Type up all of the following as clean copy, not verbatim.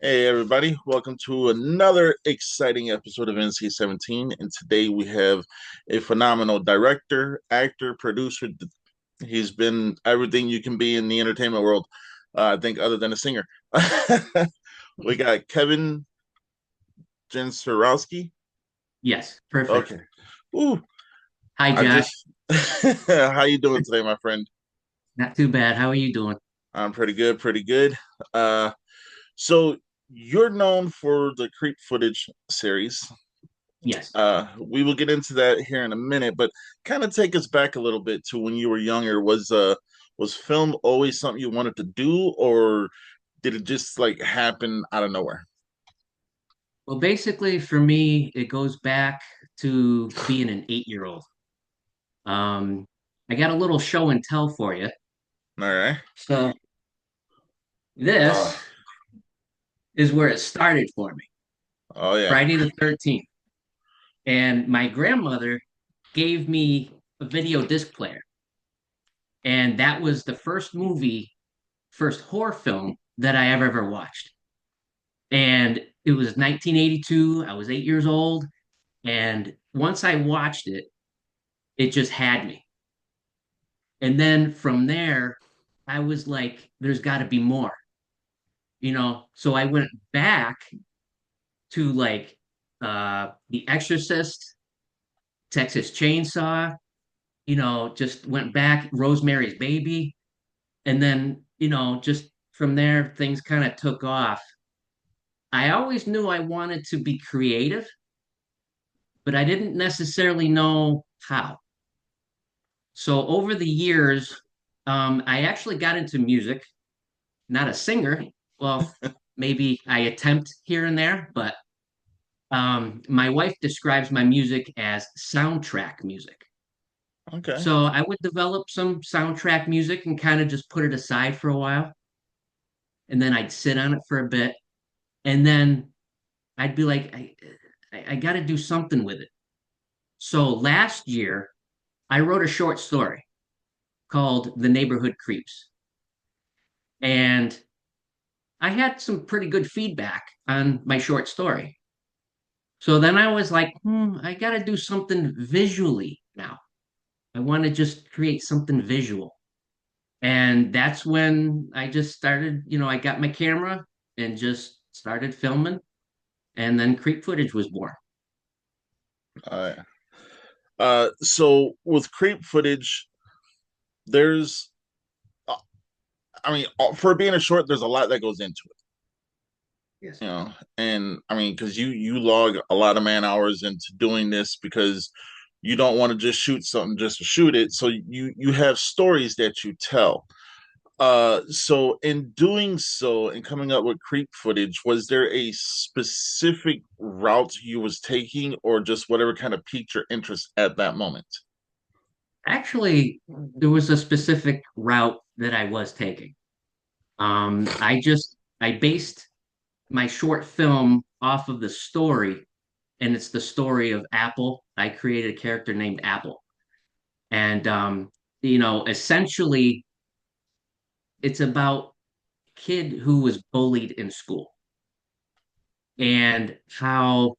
Hey everybody, welcome to another exciting episode of NC-17. And today we have a phenomenal director, actor, producer. He's been everything you can be in the entertainment world, I think, other than a singer. We got Kevin Gincerowski. Yes, perfect. Okay. Ooh, Hi, I Josh. just how you doing today, my friend? Not too bad. How are you doing? I'm pretty good, pretty good. Uh so you're known for the creep footage series. Yes. We will get into that here in a minute, but kind of take us back a little bit to when you were younger. Was film always something you wanted to do, or did it just like happen out of nowhere? Well, basically, for me, it goes back to being an 8-year-old. Um, I got a little show and tell for you. All right. So Uh, this is where it started for me. oh yeah. Friday the 13th. And my grandmother gave me a video disc player. And that was the first horror film that I ever watched. And it was 1982. I was 8 years old. And once I watched it, it just had me. And then from there, I was like, there's got to be more, you know? So I went back to like The Exorcist, Texas Chainsaw, just went back, Rosemary's Baby. And then, just from there, things kind of took off. I always knew I wanted to be creative, but I didn't necessarily know how. So over the years, I actually got into music, not a singer. Well, maybe I attempt here and there, but my wife describes my music as soundtrack music. Okay. So I would develop some soundtrack music and kind of just put it aside for a while. And then I'd sit on it for a bit. And then I'd be like, I got to do something with it. So last year, I wrote a short story called The Neighborhood Creeps. And I had some pretty good feedback on my short story. So then I was like, I got to do something visually now. I want to just create something visual. And that's when I just started, I got my camera and just started filming. And then Creep Footage was born. Yeah. So with creep footage, there's, uh, I mean, for being a short, there's a lot that goes into it. Yes. And I mean, because you log a lot of man hours into doing this because you don't want to just shoot something just to shoot it. So you have stories that you tell. So in doing so and coming up with creep footage, was there a specific route you was taking, or just whatever kind of piqued your interest at that moment? Actually, there was a specific route that I was taking. I based my short film off of the story, and it's the story of Apple. I created a character named Apple. And essentially it's about a kid who was bullied in school and how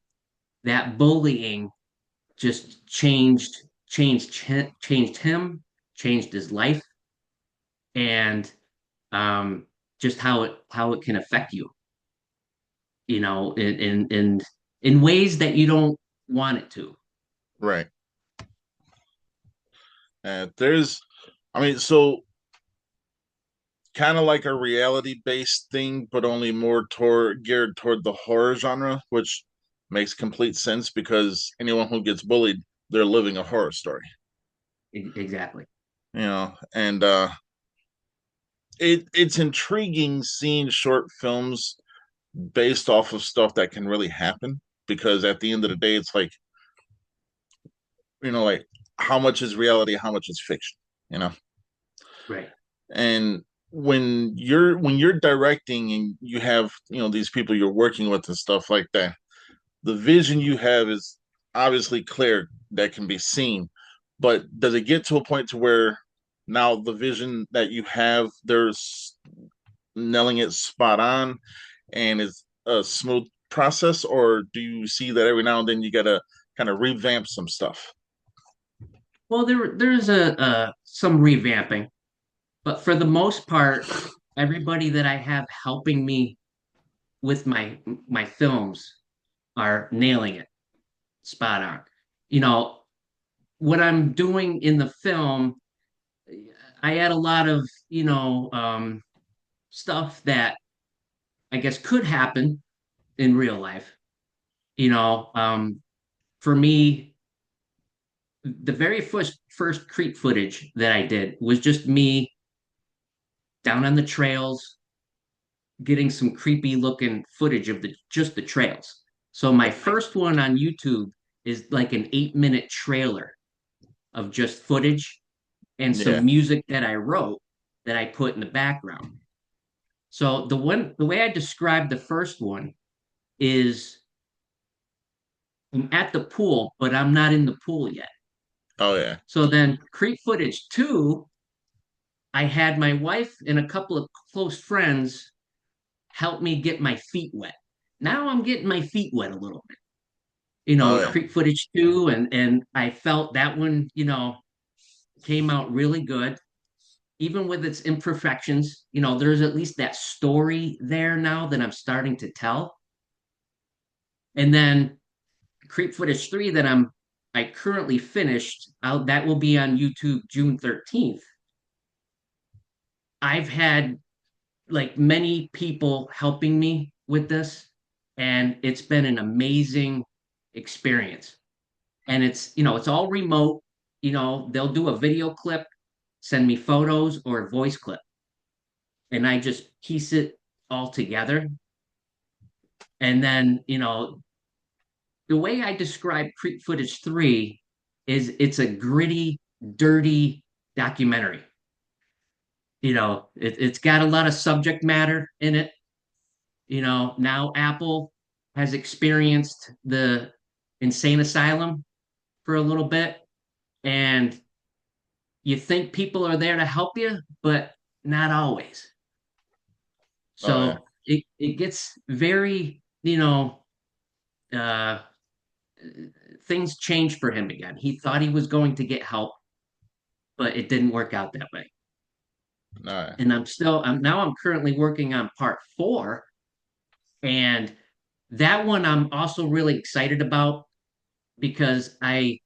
that bullying just changed him, changed his life, and um, just how it can affect you, in ways that you don't want it to. Right. And there's, I mean, so kind of like a reality based thing, but only more toward geared toward the horror genre, which makes complete sense because anyone who gets bullied, they're living a horror story, Exactly. and it's intriguing seeing short films based off of stuff that can really happen because at the end of the day, it's like, like how much is reality, how much is fiction, you know? Right. And when you're directing and you have, these people you're working with and stuff like that, the vision you have is obviously clear that can be seen, but does it get to a point to where now the vision that you have, there's nailing it spot on, and a smooth process, or do you see that every now and then you gotta kind of revamp some stuff? Well, there's a some revamping, but for the most part, everybody that I have helping me with my films are nailing it, spot on. You know, what I'm doing in the film, I add a lot of, stuff that I guess could happen in real life. You know, for me, the very first creep footage that I did was just me down on the trails getting some creepy looking footage of the trails. So my first one on YouTube is like an 8 minute trailer of just footage and Yeah. some music that I wrote that I put in the background. So the way I described the first one is I'm at the pool, but I'm not in the pool yet. Oh yeah. So then creep footage two, I had my wife and a couple of close friends help me get my feet wet. Now I'm getting my feet wet a little bit. Oh yeah. Creep footage two, and I felt that one, came out really good. Even with its imperfections, there's at least that story there now that I'm starting to tell. And then creep footage three that I currently finished out that will be on YouTube June 13th. I've had like many people helping me with this, and it's been an amazing experience. And it's all remote. They'll do a video clip, send me photos or a voice clip, and I just piece it all together. And then, the way I describe Creep Footage 3 is it's a gritty, dirty documentary. It's got a lot of subject matter in it. Now Apple has experienced the insane asylum for a little bit, and you think people are there to help you, but not always. Oh yeah. So it gets very, uh, things change for him again. He thought he was going to get help, but it didn't work out that way. Oh yeah. And I'm currently working on part four, and that one I'm also really excited about because the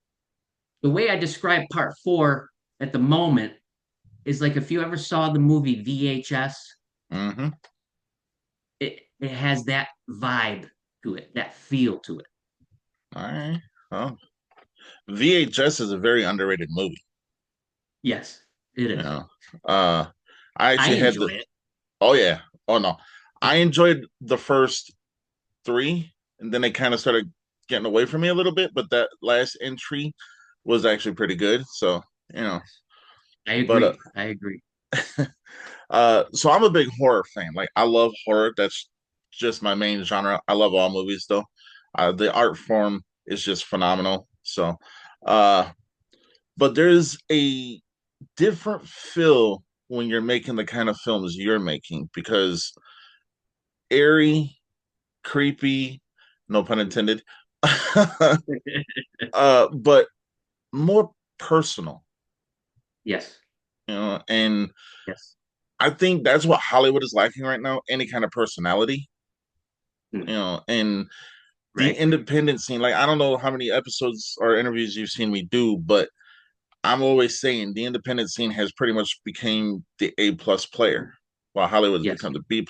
way I describe part four at the moment is like if you ever saw the movie VHS, Mm-hmm. it has that vibe to it, that feel to it. All right. Well, VHS is a very underrated movie. Yes, it You is. know, uh, I I actually had enjoy the. it. Oh yeah. Oh no, I enjoyed the first three, and then they kind of started getting away from me a little bit. But that last entry was actually pretty good. So you know, I but agree. I agree. so I'm a big horror fan. Like I love horror. That's just my main genre. I love all movies though. The art form is just phenomenal. So, uh, but there's a different feel when you're making the kind of films you're making because airy, creepy, no pun intended, but more personal, Yes. and Yes. I think that's what Hollywood is lacking right now, any kind of personality, Hmm. and the Right. independent scene. Like I don't know how many episodes or interviews you've seen me do, but I'm always saying the independent scene has pretty much became the A+ player, while Hollywood has Yes. become the B+.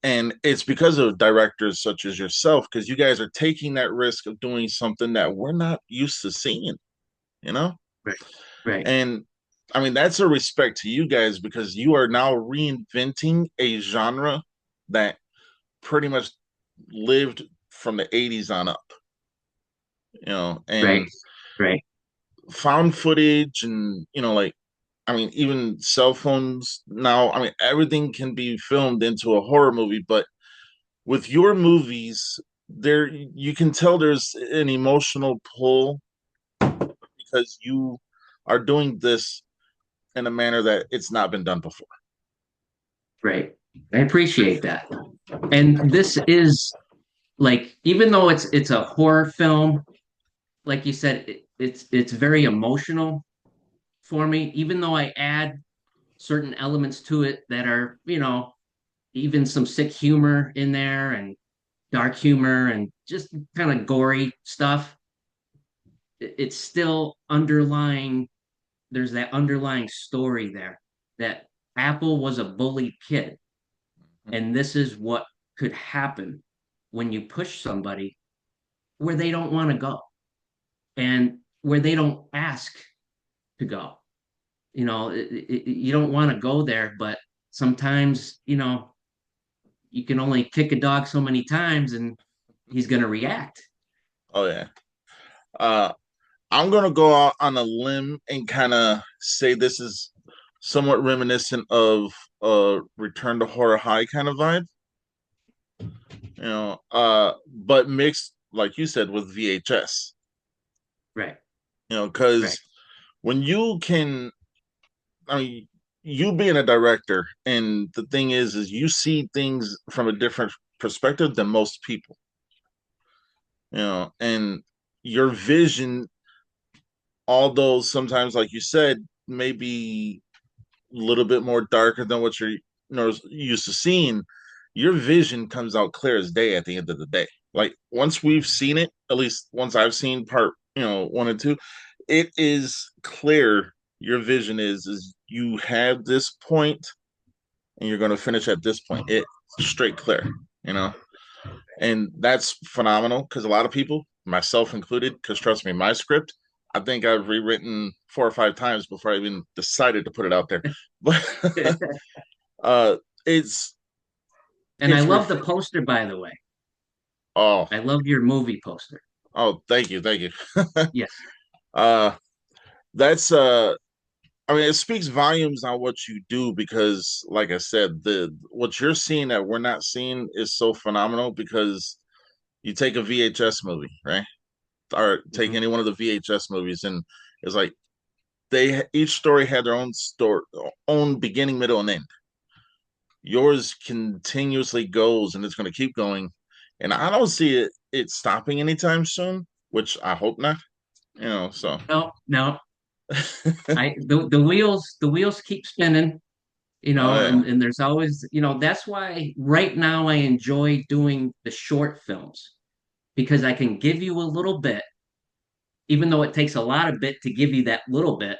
And it's because of directors such as yourself, because you guys are taking that risk of doing something that we're not used to seeing, you know? Right. Right. And I mean, that's a respect to you guys because you are now reinventing a genre that pretty much lived from the 80s on up, Right. and Right. found footage and, like, I mean, even cell phones now, I mean, everything can be filmed into a horror movie, but with your movies, there you can tell there's an emotional pull because you are doing this in a manner that it's not been done before. Right. I appreciate that. And this is like, even though it's a horror film, like you said, it's very emotional for me. Even though I add certain elements to it that are, even some sick humor in there and dark humor and just kind of gory stuff, it's still underlying. There's that underlying story there that Apple was a bullied kid, and this is what could happen when you push somebody where they don't want to go and where they don't ask to go. You don't want to go there, but sometimes, you can only kick a dog so many times and he's going to react. Oh yeah. Uh, I'm gonna go out on a limb and kind of say this is somewhat reminiscent of a Return to Horror High kind of vibe, but mixed, like you said, with VHS. Right, Because right. when you can, I mean, you being a director, and the thing is you see things from a different perspective than most people, and your vision, although sometimes, like you said, maybe a little bit more darker than what you're used to seeing, your vision comes out clear as day at the end of the day. Like once we've seen it, at least once I've seen part, one and two, it is clear. Your vision is you have this point and you're going to finish at this point. It's straight clear, you know, and that's phenomenal because a lot of people, myself included, because trust me, my script, I think I've rewritten 4 or 5 times before I even decided to put it out there. But uh, it's And I it's love the ref- poster, by the way. oh I love your movie poster. thank you, thank you. Yes. uh, that's I mean, it speaks volumes on what you do because, like I said, the what you're seeing that we're not seeing is so phenomenal because you take a VHS movie, right? Or take Mhm. any one of the VHS movies, and it's like they each story had their own story, own beginning, middle, and end. Yours continuously goes, and it's going to keep going, and I don't see it stopping anytime soon, which I hope not. So No, no. The wheels keep spinning, oh yeah, and there's always, that's why right now I enjoy doing the short films because I can give you a little bit, even though it takes a lot of bit to give you that little bit,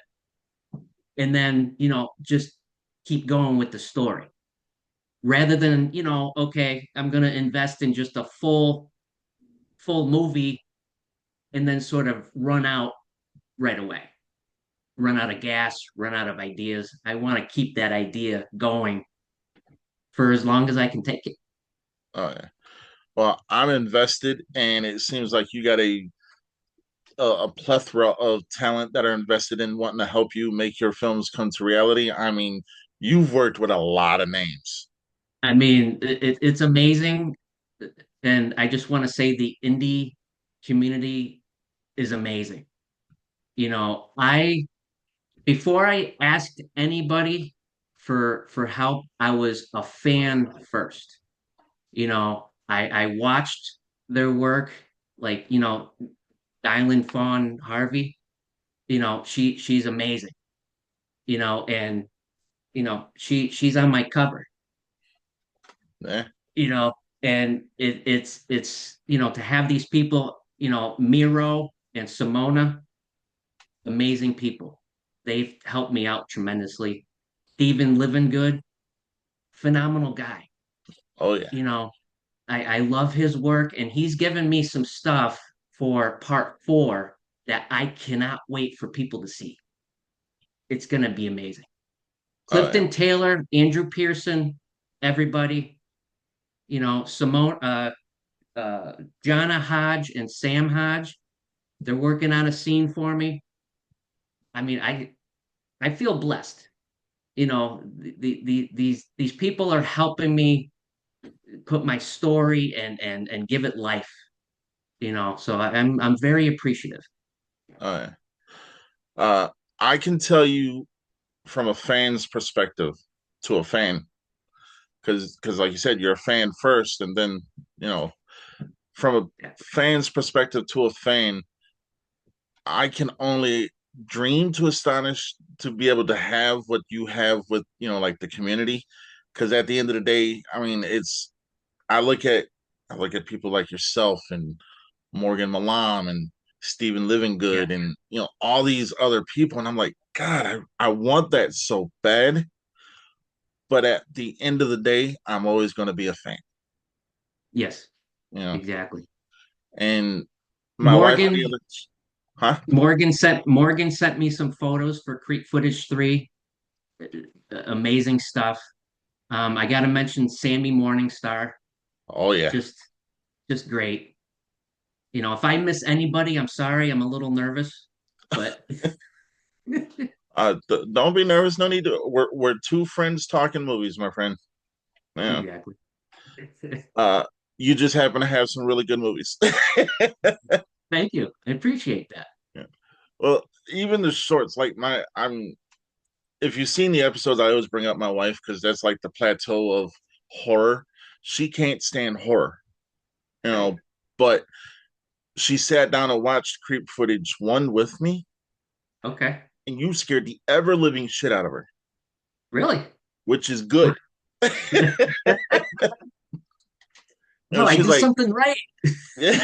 and then, just keep going with the story rather than, okay, I'm going to invest in just a full movie and then sort of run out right away, run out of gas, run out of ideas. I want to keep that idea going for as long as I can take it. oh yeah. Well, I'm invested, and it seems like you got a plethora of talent that are invested in wanting to help you make your films come to reality. I mean, you've worked with a lot of names. I mean, it's amazing. And I just want to say the indie community is amazing. Before I asked anybody for help, I was a fan first. I watched their work, like, Dylan Fawn Harvey. She's amazing. And she's on my cover. Yeah. you know, and it's to have these people, Miro and Simona, amazing people. They've helped me out tremendously. Stephen Livingood, phenomenal guy. Oh yeah. You know, I love his work, and he's given me some stuff for part four that I cannot wait for people to see. It's gonna be amazing. Oh yeah. Clifton Taylor, Andrew Pearson, everybody, Simone, uh, Jonna Hodge and Sam Hodge. They're working on a scene for me. I mean, I feel blessed. These people are helping me put my story and give it life. So I'm very appreciative. Oh yeah. Uh, I can tell you from a fan's perspective to a fan, because like you said, you're a fan first, and then you know from a Yeah. fan's perspective to a fan, I can only dream to astonish to be able to have what you have with like the community, because at the end of the day, I mean, I look at I look at people like yourself and Morgan Malam and Stephen Yeah. Livingood and all these other people, and I'm like, God, I want that so bad, but at the end of the day, I'm always going to be a fan, Yes, you know. exactly. And my wife and the Morgan others, huh? Morgan sent me some photos for Creek Footage 3. Amazing stuff. I got to mention Sammy Morningstar. Oh yeah. Just just great. If I miss anybody, I'm sorry. I'm a little nervous, but Don't be nervous. No need to. We're two friends talking movies, my friend. Yeah. exactly. Uh, you just happen to have some really good movies. Thank you. I appreciate that. Yeah. Well, even the shorts, like I'm. If you've seen the episodes, I always bring up my wife because that's like the plateau of horror. She can't stand horror, you Right. know, but she sat down and watched Creep Footage 1 with me, Okay. and you scared the ever living shit out of her, Really? which is good. Well, I She's do like, something right. yeah.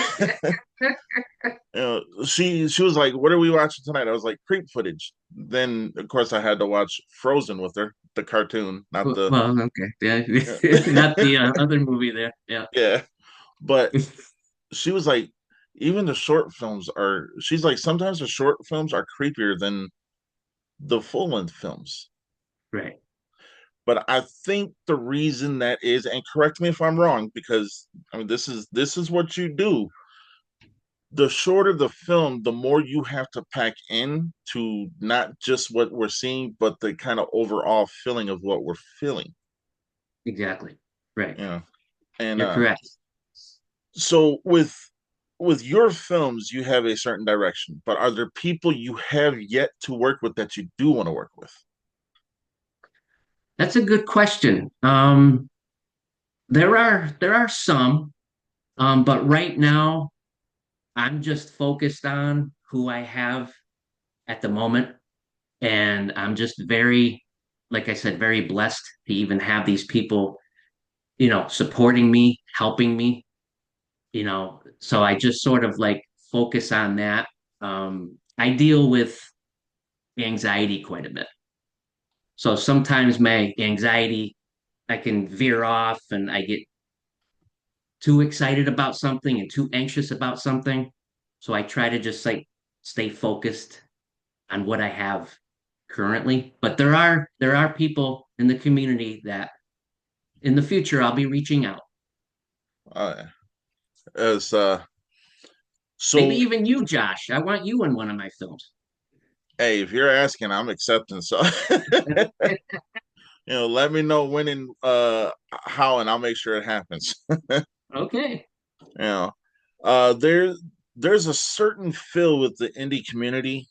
She was like, "What are we watching tonight?" I was like, "Creep Footage." Then, of course, I had to watch Frozen with her, the cartoon, not the Well, okay. Yeah. yeah. Not the other movie there. Yeah. Yeah. But she was like, even the short films are. She's like, sometimes the short films are creepier than the full length films. Right. But I think the reason that is, and correct me if I'm wrong, because I mean this is what you do. The shorter the film, the more you have to pack in to not just what we're seeing, but the kind of overall feeling of what we're feeling. Exactly. Right. You know, and You're correct. so with your films, you have a certain direction, but are there people you have yet to work with that you do want to work with? That's a good question. There are some, but right now I'm just focused on who I have at the moment, and I'm just very, like I said, very blessed to even have these people, supporting me, helping me, So I just sort of like focus on that. I deal with anxiety quite a bit. So sometimes my anxiety, I can veer off and I get too excited about something and too anxious about something. So I try to just like stay focused on what I have currently. But there are people in the community that in the future I'll be reaching out. Uh, as Maybe so, even you, Josh. I want you in one of my films. hey, if you're asking, I'm accepting. So, let me know when and how, and I'll make sure it happens. Okay. you know, uh, there there's a certain feel with the indie community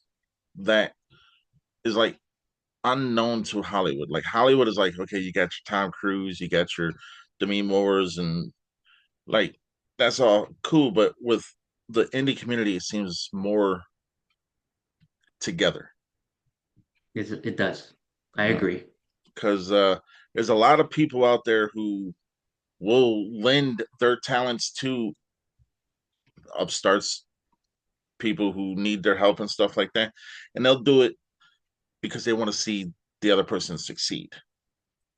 that is like unknown to Hollywood. Like Hollywood is like, okay, you got your Tom Cruise, you got your Demi Moores, and like that's all cool. But with the indie community, it seems more together. It does. I You know, agree. because there's a lot of people out there who will lend their talents to upstarts, people who need their help and stuff like that, and they'll do it because they want to see the other person succeed.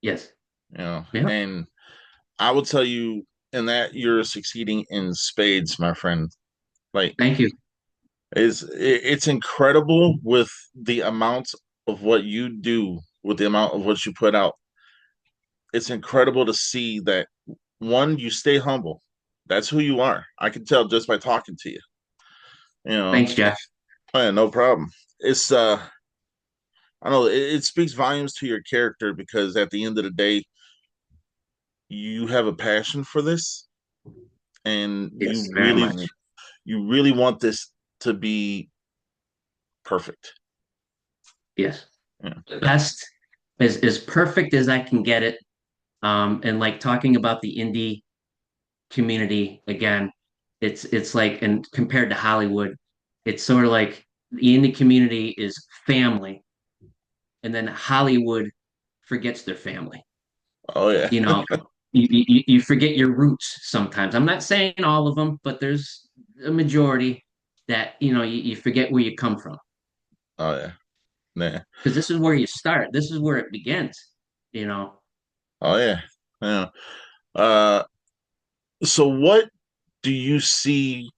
Yes. Yeah. And I will tell you, in that you're succeeding in spades, my friend. Like Thank you. it's incredible with the amount of what you do, with the amount of what you put out. It's incredible to see that one, you stay humble. That's who you are. I can tell just by talking to you. You know, Thanks, Josh. oh, yeah, no problem. It's I don't know, it speaks volumes to your character because at the end of the day, you have a passion for this and Yes, very much. you really want this to be perfect. Yes. Yeah. Best as perfect as I can get it. And like talking about the indie community again, it's like, and compared to Hollywood, it's sort of like the indie community is family, and then Hollywood forgets their family. Oh yeah. You know, you forget your roots sometimes. I'm not saying all of them, but there's a majority that, you forget where you come from. Oh yeah. Nah. Because this is where you start. This is where it begins, you know. Oh yeah. Yeah. Uh, so what do you see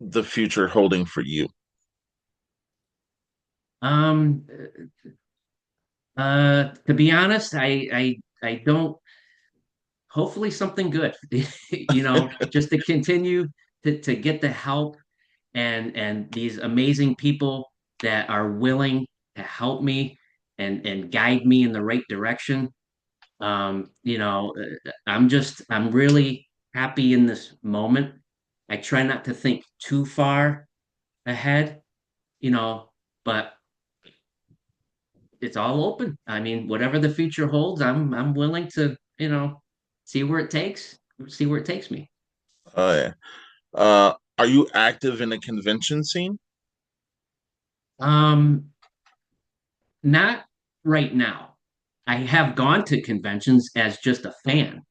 the future holding for you? Um, to be honest, I don't, hopefully something good, just to continue to get the help and these amazing people that are willing to help me and guide me in the right direction. I'm really happy in this moment. I try not to think too far ahead, you know, but it's all open. I mean, whatever the future holds, I'm willing to, see where it takes, see where it takes me. Oh yeah. Are you active in the convention scene? Um, Not right now. I have gone to conventions as just a fan,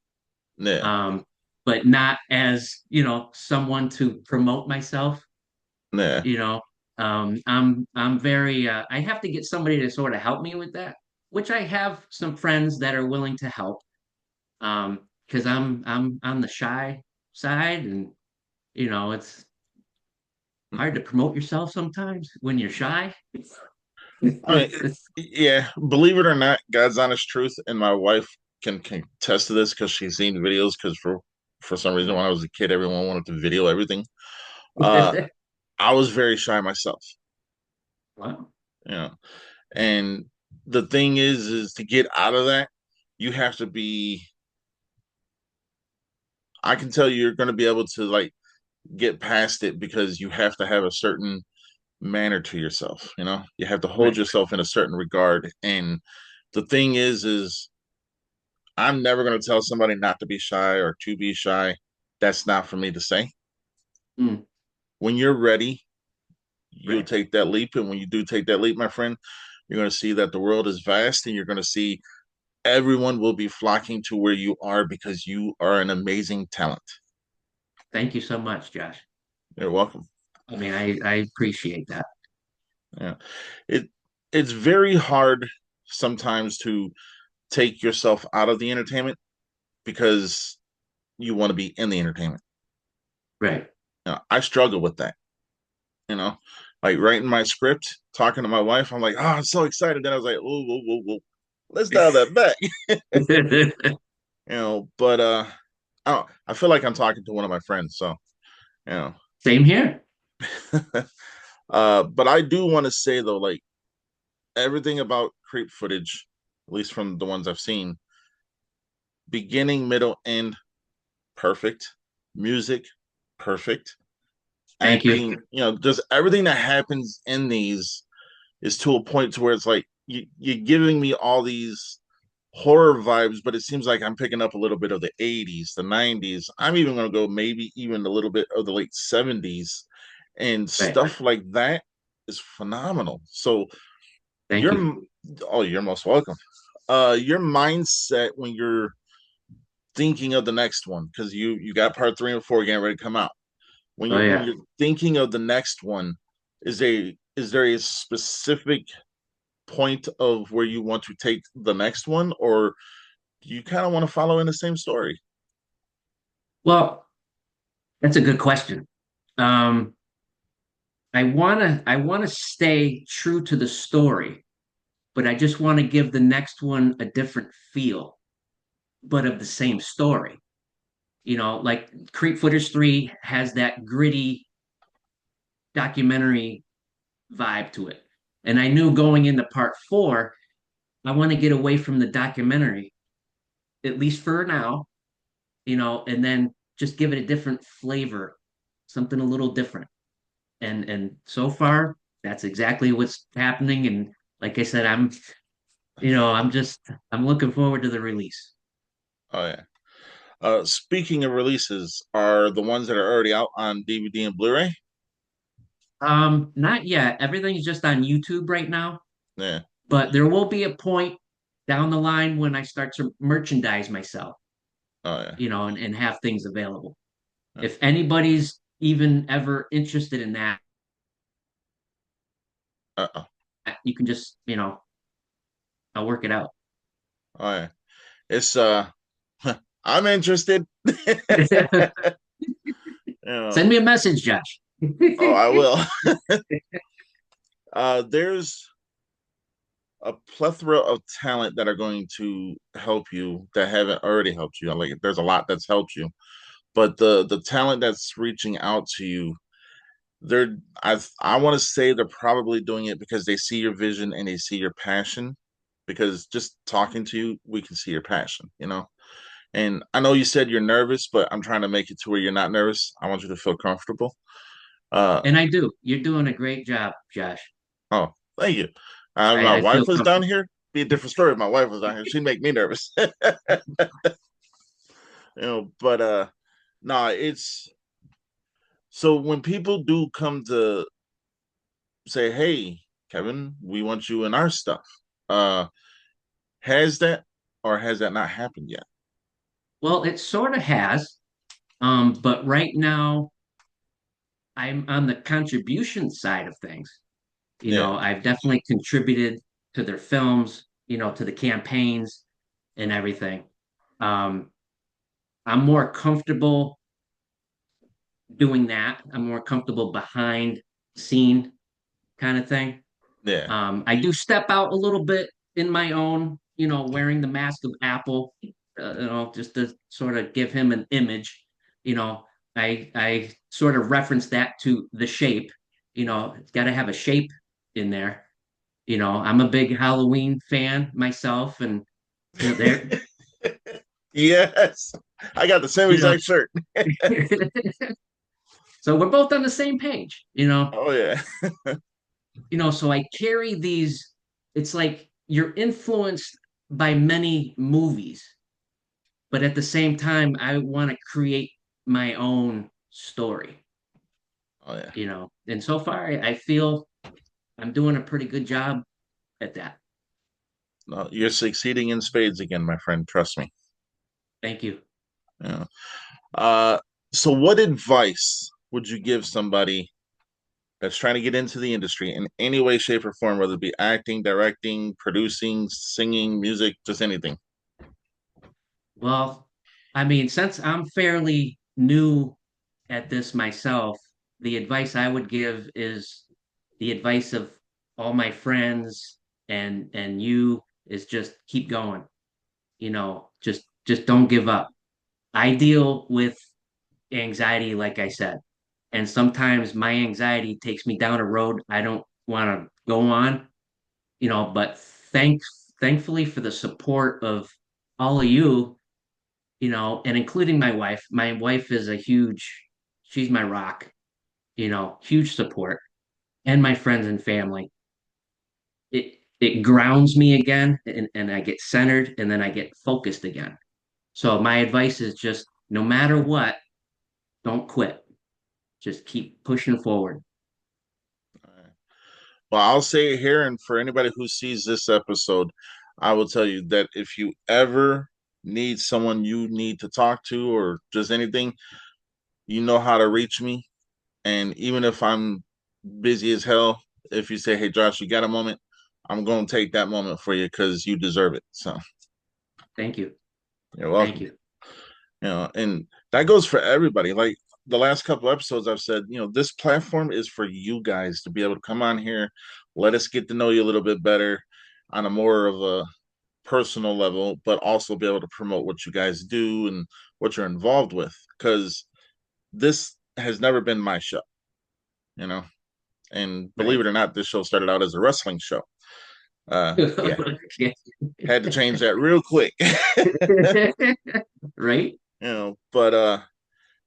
Yeah. um, but not as, someone to promote myself. Yeah. You know, I'm very I have to get somebody to sort of help me with that, which I have some friends that are willing to help. Because I'm on the shy side, and it's hard to promote yourself sometimes when you're shy. I mean, yeah, believe it or not, God's honest truth, and my wife can attest to this because she's seen videos. Because for some reason, when I was a kid, everyone wanted to video everything. Uh, I was very shy myself, Wow. you know. And the thing is to get out of that, you have to be. I can tell you, you're going to be able to like get past it because you have to have a certain manner to yourself. You have to hold Right. yourself in a certain regard. And the thing is I'm never going to tell somebody not to be shy or to be shy. That's not for me to say. Mm, When you're ready, you'll right. take that leap. And when you do take that leap, my friend, you're going to see that the world is vast and you're going to see everyone will be flocking to where you are because you are an amazing talent. Thank you so much, Josh. You're welcome. I mean, I appreciate that. Yeah. It it's very hard sometimes to take yourself out of the entertainment because you want to be in the entertainment. Right. I struggle with that. you know, like writing my script, talking to my wife. I'm like, oh, I'm so excited. Then I was like, whoa, whoa, whoa, whoa. Let's dial that back. But I feel like I'm talking to one of my friends. So, you know, Same here. but I do want to say though, like everything about creep footage, at least from the ones I've seen, beginning, middle, end, perfect. Music, perfect. Thank you. Acting, just everything that happens in these is to a point to where it's like you're giving me all these horror vibes, but it seems like I'm picking up a little bit of the 80s, the 90s. I'm even going to go maybe even a little bit of the late 70s. And Right. stuff like that is phenomenal. So Thank you. you're, oh, you're most welcome. Your mindset when you're thinking of the next one, because you got part 3 and 4 getting ready to come out. When Oh you're yeah. thinking of the next one, is there a specific point of where you want to take the next one, or do you kind of want to follow in the same story? Well, that's a good question. Um, I wanna stay true to the story, but I just want to give the next one a different feel, but of the same story. Like Creep Footage 3 has that gritty documentary vibe to it. And I knew going into part 4, I want to get away from the documentary, at least for now, and then just give it a different flavor, something a little different. And so far, that's exactly what's happening. And like I said, I'm looking forward to the release. Oh yeah. Speaking of releases, are the ones that are already out on DVD and Blu-ray? Not yet. Everything's just on YouTube right now, Yeah. but there will be a point down the line when I start to merchandise myself, Oh yeah. and have things available. Yeah. If anybody's even ever interested in that, Uh-oh. you can just, I'll work it out. Oh yeah. It's I'm interested. You know, Send me a message, Josh. oh, I will. There's a plethora of talent that are going to help you that haven't already helped you. Like there's a lot that's helped you, but the talent that's reaching out to you, they're I want to say they're probably doing it because they see your vision and they see your passion. Because just talking to you, we can see your passion, you know. And I know you said you're nervous, but I'm trying to make it to where you're not nervous. I want you to feel comfortable. Uh, And I do. You're doing a great job, Josh. oh, thank you. My I wife feel was down comfortable. here. Be a different story if my wife was down here. She'd make me nervous. But nah, it's so when people do come to say, "Hey, Kevin, we want you in our stuff," uh, has that or has that not happened yet? Well, it sort of has. But right now I'm on the contribution side of things. Yeah, I've definitely contributed to their films, to the campaigns and everything. Um, I'm more comfortable doing that. I'm more comfortable behind scene kind of thing. yeah, I do step out a little bit in my own, wearing the mask of Apple, just to sort of give him an image. You know, I sort of reference that to the shape. It's got to have a shape in there. I'm a big Halloween fan myself, and there, yes. I got the same you know, exact shirt. so we're both on the same page. Oh yeah, So I carry these. It's like you're influenced by many movies, but at the same time, I want to create my own story. oh yeah. And so far, I feel I'm doing a pretty good job at that. No, you're succeeding in spades again, my friend. Trust me. Thank you. Yeah. Uh, so what advice would you give somebody that's trying to get into the industry in any way, shape, or form, whether it be acting, directing, producing, singing, music, just anything? Well, I mean, since I'm fairly new at this myself, the advice I would give is the advice of all my friends and you is just keep going. Just don't give up. I deal with anxiety, like I said, and sometimes my anxiety takes me down a road I don't want to go on, but thankfully for the support of all of you, and including my wife. My wife is she's my rock, huge support, and my friends and family. It grounds me again, and I get centered, and then I get focused again. So my advice is just no matter what, don't quit. Just keep pushing forward. Well, I'll say it here, and for anybody who sees this episode, I will tell you that if you ever need someone you need to talk to or just anything, you know how to reach me. And even if I'm busy as hell, if you say, "Hey, Josh, you got a moment?" I'm going to take that moment for you because you deserve it. So Thank you. you're Thank welcome. you. And that goes for everybody. Like the last couple episodes, I've said, this platform is for you guys to be able to come on here, let us get to know you a little bit better on a more of a personal level, but also be able to promote what you guys do and what you're involved with. Because this has never been my show, you know. And believe Right. it or not, this show started out as a wrestling show. Yeah, Yeah. had to change that real quick. Right? But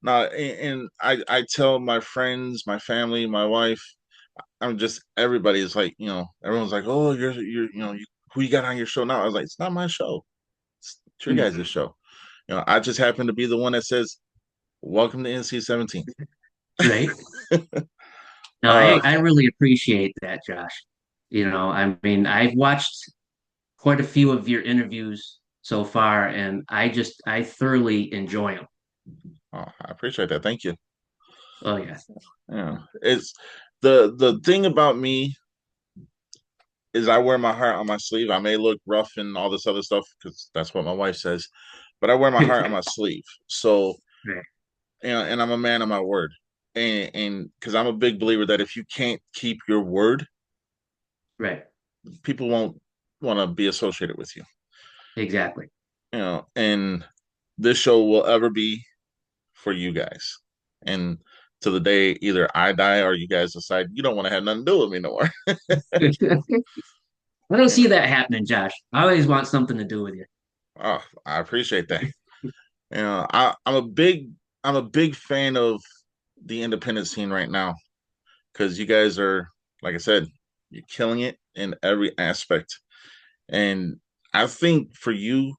no, and I tell my friends, my family, my wife, I'm just everybody is like, everyone's like, oh, who you got on your show now? I was like, it's not my show, it's your guys' Mhm. show. I just happen to be the one that says, "Welcome to NC-17." Right. No, Uh, I really appreciate that, Josh. I mean, I've watched quite a few of your interviews so far, and I thoroughly enjoy them. oh, I appreciate that. Thank you. Oh yeah. Yeah, it's the thing about me is I wear my heart on my sleeve. I may look rough and all this other stuff because that's what my wife says, but I wear my heart on my sleeve. So, Right, and I'm a man of my word, and because I'm a big believer that if you can't keep your word, right, people won't want to be associated with you. exactly. And this show will ever be for you guys, and to the day either I die or you guys decide you don't want to have nothing to do with me no more. I don't see that happening, Josh. I always want something to do with you. Oh, I appreciate that. I'm a big fan of the independent scene right now because you guys are, like I said, you're killing it in every aspect. And I think for you,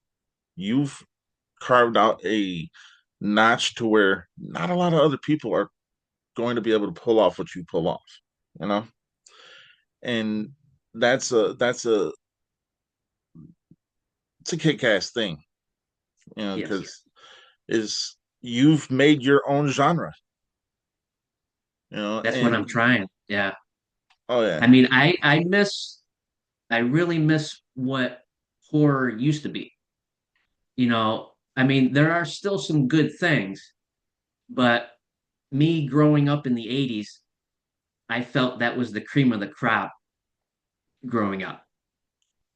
you've carved out a notch to where not a lot of other people are going to be able to pull off what you pull off, you know? And that's a it's a kick-ass thing, Yes, because is you've made your own genre, that's what I'm and trying. Yeah. oh yeah. I mean, I really miss what horror used to be. I mean, there are still some good things, but me growing up in the 80s, I felt that was the cream of the crop growing up.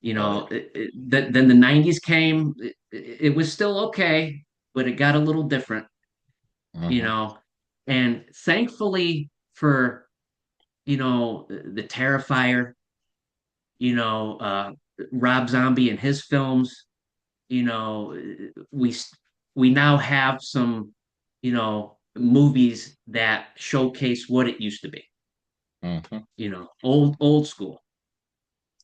Oh yeah. Then the 90s came, it was still okay, but it got a little different, you Hmm. know. And thankfully for, the Terrifier, you know, uh, Rob Zombie and his films, you know, we we now have some, movies that showcase what it used to be, Hmm. old school,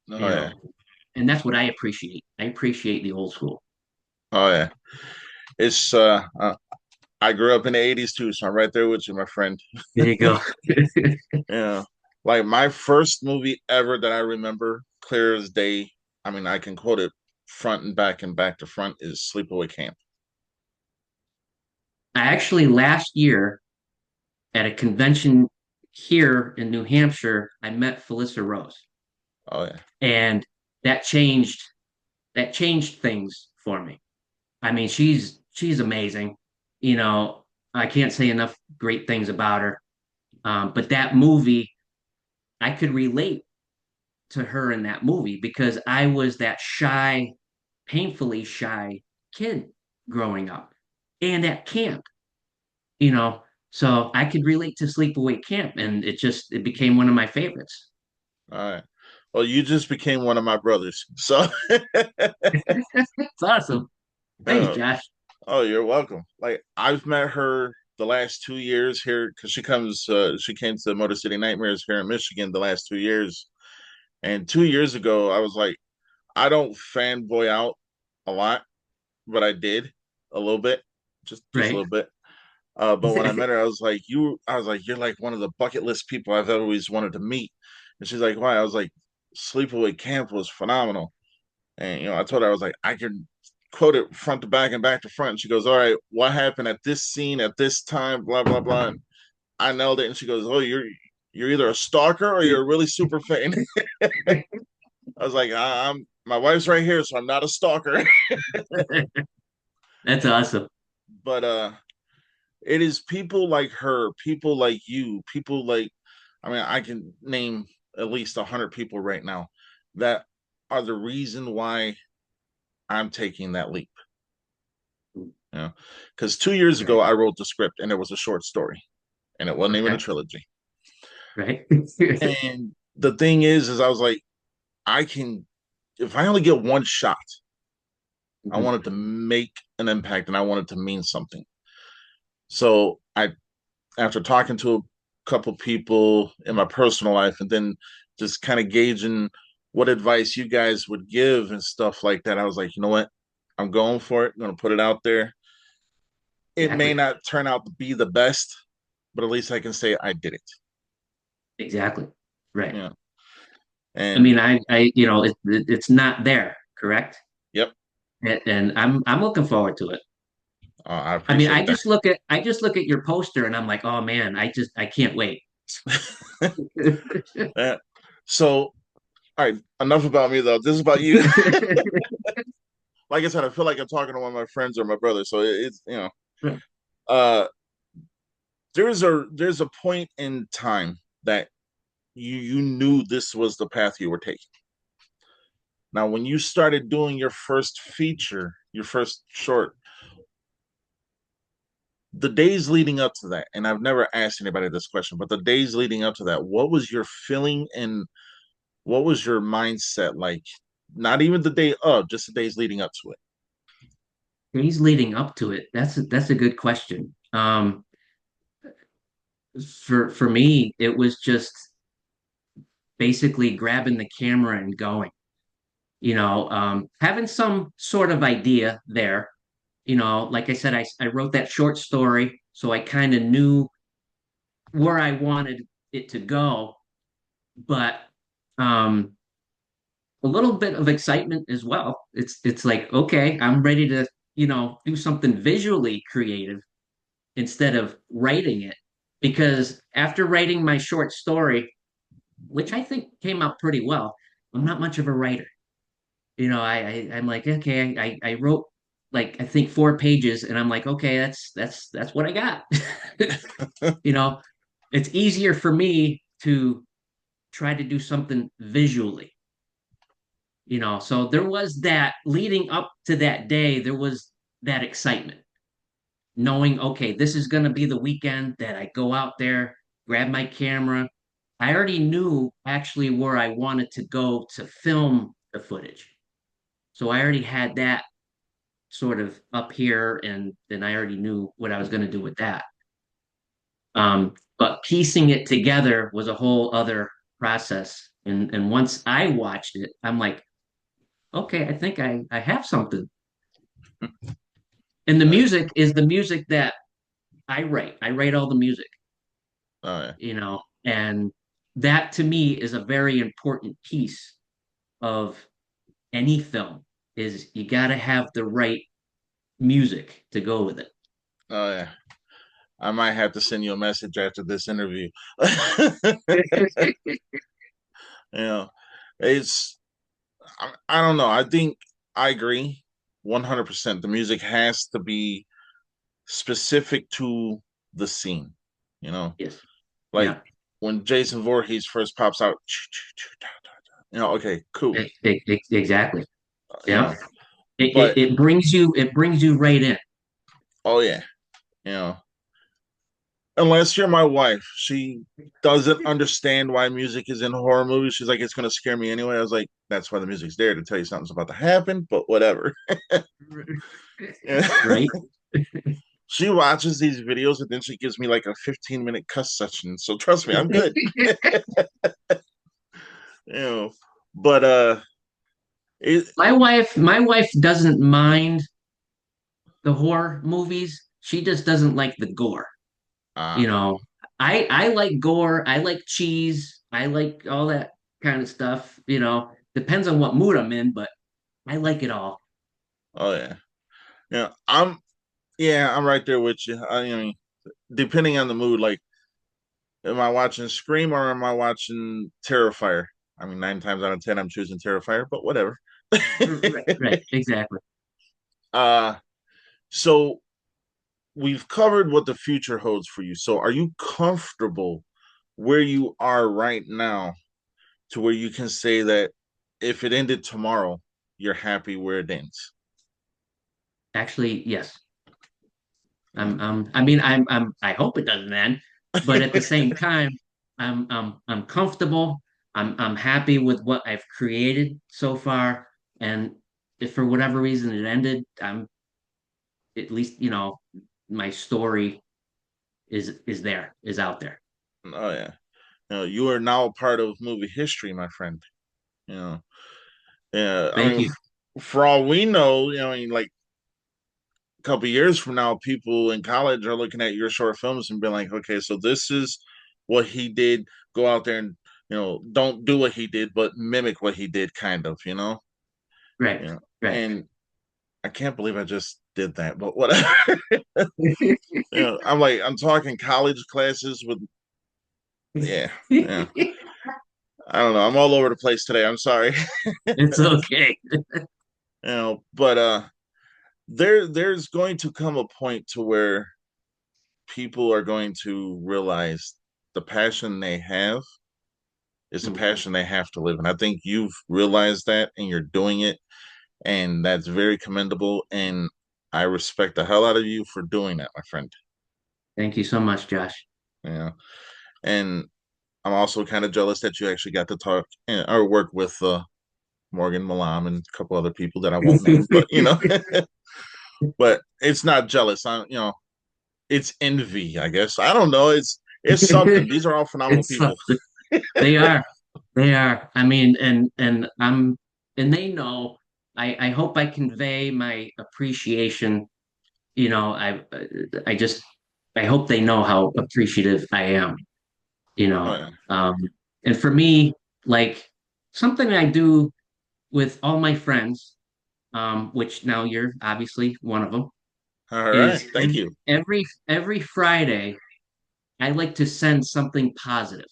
Oh you yeah. know, and that's what I appreciate. I appreciate the old school. Oh yeah. It's I grew up in the '80s too, so I'm right there with you, my friend. There you go. Yeah. Like my first movie ever that I remember clear as day, I mean I can quote it front and back to front, is Sleepaway Camp. I actually last year at a convention here in New Hampshire, I met Felissa Rose, Oh yeah. and that changed that changed things for me. I mean, she's amazing. You know, I can't say enough great things about her. But that movie, I could relate to her in that movie because I was that shy, painfully shy kid growing up and at camp, you know. So I could relate to Sleepaway Camp, and it became one of my favorites. All right. Well, you just became one of my brothers. So It's awesome. Thanks, uh, Josh. oh, you're welcome. Like I've met her the last 2 years here because she came to Motor City Nightmares here in Michigan the last 2 years. And 2 years ago, I was like, I don't fanboy out a lot, but I did a little bit, just a Right. little bit. But when I met her, I was like, you're like one of the bucket list people I've always wanted to meet. And she's like, why? I was like, Sleepaway Camp was phenomenal. And I told her I was like, I can quote it front to back and back to front. And she goes, all right, what happened at this scene at this time? Blah blah blah. And I nailed it. And she goes, oh, you're either a stalker or you're a really super fan. I was like, I'm my wife's right here, so I'm not a stalker. That's awesome. But it is people like her, people like you, people like, I mean, I can name at least 100 people right now that are the reason why I'm taking that leap. Because 2 years ago Right. I wrote the script and it was a short story, and it wasn't even a Okay. trilogy. Right. And the thing is I was like, I can, if I only get one shot, I Mhm. wanted to make an impact and I wanted to mean something. So after talking to a couple people in my personal life and then just kind of gauging what advice you guys would give and stuff like that, I was like, you know what? I'm going for it. I'm going to put it out there. it may Exactly. not turn out to be the best, but at least I can say I did it. Exactly. Right. Yeah. I And mean, it's not there, correct? yep, And I'm looking forward to it. I I mean, appreciate that. I just look at your poster and I'm like, oh man, I can't wait. Yeah. So, all right, enough about me though. This is about you. Like I said, I feel like I'm talking to one of my friends or my brother. So it's uh, there's a point in time that you knew this was the path you were taking. Now, when you started doing your first feature, your first short, the days leading up to that, and I've never asked anybody this question, but the days leading up to that, what was your feeling and what was your mindset like? Not even the day of, just the days leading up to it. Days leading up to it. That's a good question. For me, it was just basically grabbing the camera and going. Having some sort of idea there. Like I said, I wrote that short story, so I kind of knew where I wanted it to go, but um, a little bit of excitement as well. It's like, okay, I'm ready to, do something visually creative instead of writing it. Because after writing my short story, which I think came out pretty well, I'm not much of a writer. I'm like, okay, I wrote like I think 4 pages, and I'm like, okay, that's what I got. You know, it's easier for me to try to do something visually. So there was that leading up to that day, there was that excitement, knowing, okay, this is going to be the weekend that I go out there, grab my camera. I already knew actually where I wanted to go to film the footage. So I already had that sort of up here, and then I already knew what I was going to do with that. But piecing it together was a whole other process. And once I watched it, I'm like, okay, I think I have something. And the Uh, music is the music that I write. I write all the music, oh yeah, and that to me is a very important piece of any film is you got to have the right music to go with it. oh yeah. I might have to send you a message after this interview. You know, it's I don't know. I think I agree 100%. The music has to be specific to the scene. You know, Yes. like Yeah. when Jason Voorhees first pops out, okay, cool. Exactly. You Yeah. know, It, but it it brings you right in. oh yeah, you know, unless you're my wife, she doesn't understand why music is in horror movies. She's like, it's gonna scare me anyway. I was like, that's why the music's there to tell you something's about to happen, but whatever. Right. She watches these videos and then she gives me like a 15-minute cuss session. So trust me, I'm good. You know, but it My wife doesn't mind the horror movies. She just doesn't like the gore. uh You know, I like gore. I like cheese. I like all that kind of stuff. Depends on what mood I'm in, but I like it all. oh yeah. Yeah, I'm right there with you. I mean, depending on the mood, like am I watching Scream or am I watching Terrifier? I mean, 9 times out of 10, I'm choosing Terrifier, but whatever. Right, right, exactly. uh, so we've covered what the future holds for you. So are you comfortable where you are right now to where you can say that if it ended tomorrow, you're happy where it ends? Actually, yes. Yeah. I hope it doesn't end, but at the same time, I'm comfortable. I'm happy with what I've created so far, and if for whatever reason it ended, I'm at least my story is out there. Oh yeah. You are now a part of movie history, my friend. You know, yeah. I Thank mean, you. for all we know, I mean, like couple years from now, people in college are looking at your short films and being like, okay, so this is what he did. Go out there and don't do what he did, but mimic what he did, kind of, Right, you know. right. And I can't believe I just did that, but whatever. I'm like, I'm talking college classes with, yeah, yeah. I don't know. I'm all over the place today. I'm sorry. It's okay. But there's going to come a point to where people are going to realize the passion they have is a Mm. passion they have to live. And I think you've realized that and you're doing it. And that's very commendable. And I respect the hell out of you for doing that, my friend. Thank you so much, Josh. Yeah. And I'm also kind of jealous that you actually got to talk or work with Morgan Malam and a couple other people that I won't name, but but it's not jealous. It's envy, I guess. I don't know. It's something. These are all phenomenal It's people. they are. They are. I mean, and they know. I hope I convey my appreciation. You know, I just I hope they know how appreciative I am. You Oh, know, yeah. and for me, like something I do with all my friends, which now you're obviously one of them, All right. is Thank you. every Friday I like to send something positive.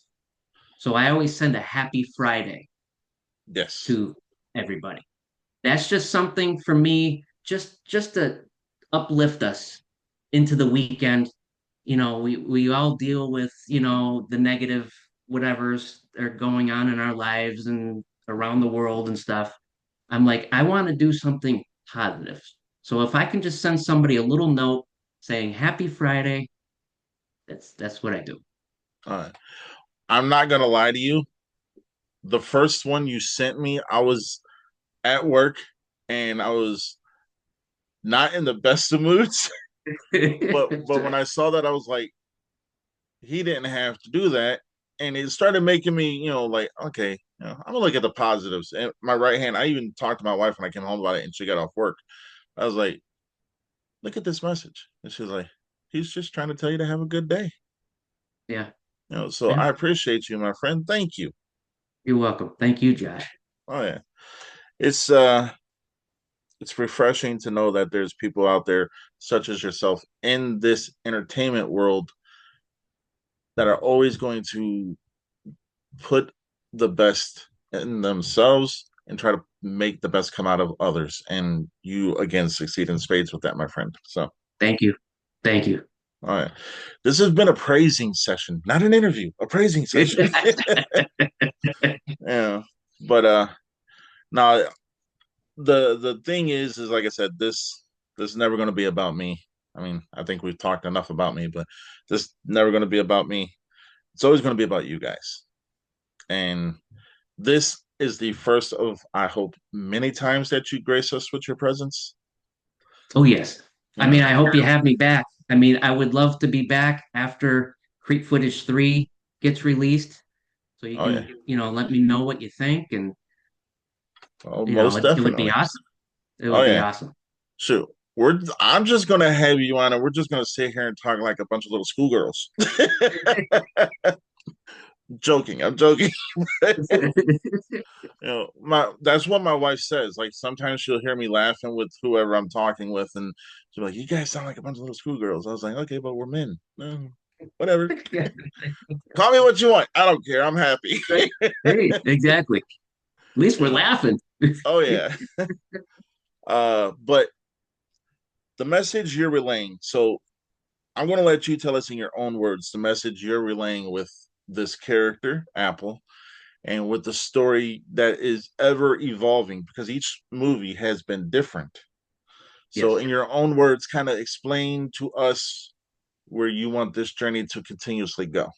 So I always send a happy Friday Yes. to everybody. That's just something for me, just to uplift us into the weekend. You know, we all deal with, the negative whatevers are going on in our lives and around the world and stuff. I'm like, I want to do something positive. So if I can just send somebody a little note saying happy Friday, that's what I do. Uh, I'm not gonna lie to you. The first one you sent me, I was at work and I was not in the best of moods. But when I saw that, I was like, he didn't have to do that, and it started making me, like, okay, I'm gonna look at the positives. And my right hand, I even talked to my wife when I came home about it, and she got off work. I was like, look at this message, and she was like, he's just trying to tell you to have a good day. Yeah, So yeah. I appreciate you, my friend. Thank you. You're welcome. Thank you, Josh. Oh yeah, it's it's refreshing to know that there's people out there such as yourself in this entertainment world that are always going to put the best in themselves and try to make the best come out of others. And you again succeed in spades with that, my friend. So, Thank you. Thank you. all right, this has been a praising session, not an interview, a praising session. Yeah, but now the thing is like I said, this is never going to be about me. I mean, I think we've talked enough about me, but this is never going to be about me. It's always going to be about you guys. And this is the first of, I hope, many times that you grace us with your presence. Oh, yes. I Yeah. mean, I hope you have me back. I mean, I would love to be back after Creep Footage 3 gets released so you Oh yeah. can, let me know what you think. And, Oh, most it would be definitely. awesome. It Oh would be yeah. awesome. Shoot. I'm just gonna have you on and we're just gonna sit here and talk like a bunch of little schoolgirls. Joking. I'm joking. My that's what my wife says. Like sometimes she'll hear me laughing with whoever I'm talking with, and she'll be like, "You guys sound like a bunch of little schoolgirls." I was like, "Okay, but we're men. Whatever. Call me what you want. I don't care. I'm happy." Hey, exactly. At least we're Yeah. laughing. Oh yeah. But the message you're relaying. So I'm going to let you tell us in your own words the message you're relaying with this character, Apple, and with the story that is ever evolving because each movie has been different. So, Yes. in your own words, kind of explain to us where you want this journey to continuously go.